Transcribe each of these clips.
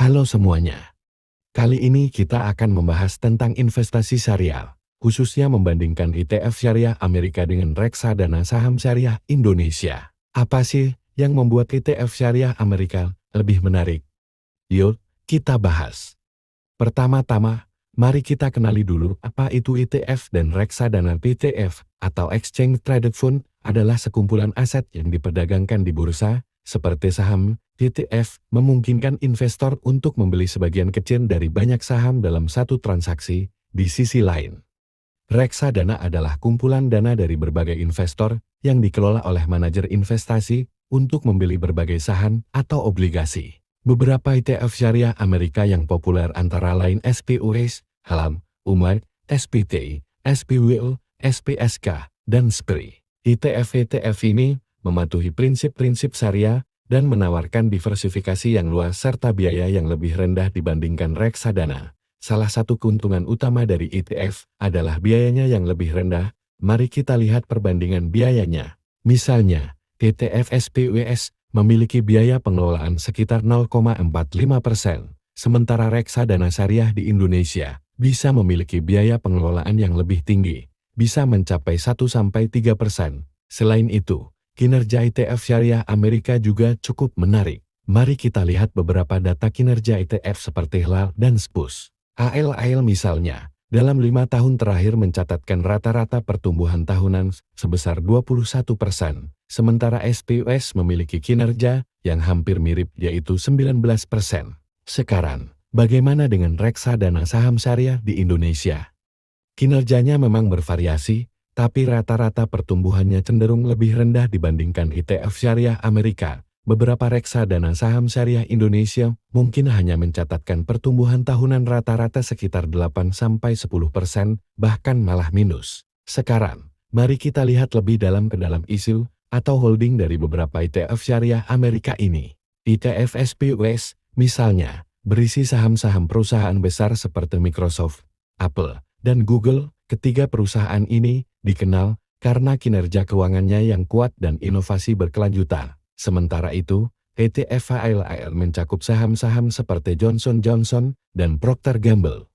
Halo semuanya. Kali ini kita akan membahas tentang investasi syariah, khususnya membandingkan ETF syariah Amerika dengan reksadana saham syariah Indonesia. Apa sih yang membuat ETF syariah Amerika lebih menarik? Yuk, kita bahas. Pertama-tama, mari kita kenali dulu apa itu ETF dan reksadana. ETF atau Exchange Traded Fund adalah sekumpulan aset yang diperdagangkan di bursa, seperti saham. ETF memungkinkan investor untuk membeli sebagian kecil dari banyak saham dalam satu transaksi. Di sisi lain, reksadana adalah kumpulan dana dari berbagai investor yang dikelola oleh manajer investasi untuk membeli berbagai saham atau obligasi. Beberapa ETF syariah Amerika yang populer antara lain SPUS, HALAM, UMAR, SPT, SPWL, SPSK, dan SPRI. ETF-ETF ini mematuhi prinsip-prinsip syariah dan menawarkan diversifikasi yang luas serta biaya yang lebih rendah dibandingkan reksadana. Salah satu keuntungan utama dari ETF adalah biayanya yang lebih rendah. Mari kita lihat perbandingan biayanya. Misalnya, ETF SPUS memiliki biaya pengelolaan sekitar 0,45%, sementara reksadana syariah di Indonesia bisa memiliki biaya pengelolaan yang lebih tinggi, bisa mencapai 1-3%. Selain itu, kinerja ETF syariah Amerika juga cukup menarik. Mari kita lihat beberapa data kinerja ETF seperti HAL dan SPUS. HAL misalnya, dalam 5 tahun terakhir mencatatkan rata-rata pertumbuhan tahunan sebesar 21%, sementara SPUS memiliki kinerja yang hampir mirip yaitu 19%. Sekarang, bagaimana dengan reksadana saham syariah di Indonesia? Kinerjanya memang bervariasi, tapi rata-rata pertumbuhannya cenderung lebih rendah dibandingkan ETF syariah Amerika. Beberapa reksadana saham syariah Indonesia mungkin hanya mencatatkan pertumbuhan tahunan rata-rata sekitar 8-10%, bahkan malah minus. Sekarang, mari kita lihat lebih dalam ke dalam isu atau holding dari beberapa ETF syariah Amerika ini. ETF SPUS, misalnya, berisi saham-saham perusahaan besar seperti Microsoft, Apple, dan Google. Ketiga perusahaan ini dikenal karena kinerja keuangannya yang kuat dan inovasi berkelanjutan. Sementara itu, ETF HAL mencakup saham-saham seperti Johnson & Johnson dan Procter & Gamble.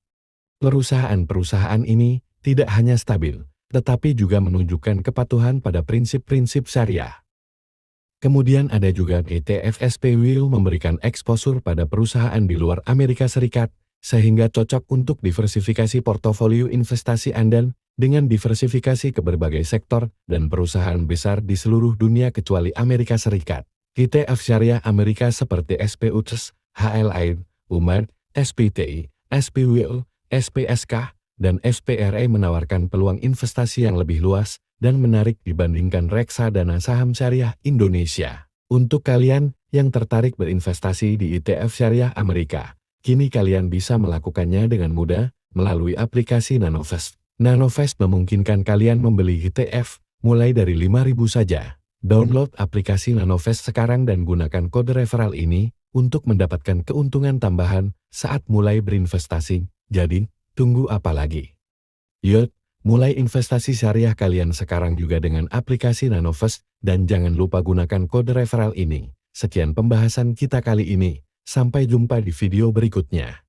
Perusahaan-perusahaan ini tidak hanya stabil, tetapi juga menunjukkan kepatuhan pada prinsip-prinsip syariah. Kemudian ada juga ETF SPWL memberikan eksposur pada perusahaan di luar Amerika Serikat, sehingga cocok untuk diversifikasi portofolio investasi Anda dengan diversifikasi ke berbagai sektor dan perusahaan besar di seluruh dunia kecuali Amerika Serikat. ETF syariah Amerika seperti SPUS, HAL, UMAR, SPT, SPWL, SPSK, dan SPRE menawarkan peluang investasi yang lebih luas dan menarik dibandingkan reksadana saham syariah Indonesia. Untuk kalian yang tertarik berinvestasi di ETF syariah Amerika, kini kalian bisa melakukannya dengan mudah melalui aplikasi Nanovest. Nanovest memungkinkan kalian membeli ETF mulai dari 5.000 saja. Download aplikasi Nanovest sekarang dan gunakan kode referral ini untuk mendapatkan keuntungan tambahan saat mulai berinvestasi. Jadi, tunggu apa lagi? Yuk, mulai investasi syariah kalian sekarang juga dengan aplikasi Nanovest dan jangan lupa gunakan kode referral ini. Sekian pembahasan kita kali ini. Sampai jumpa di video berikutnya.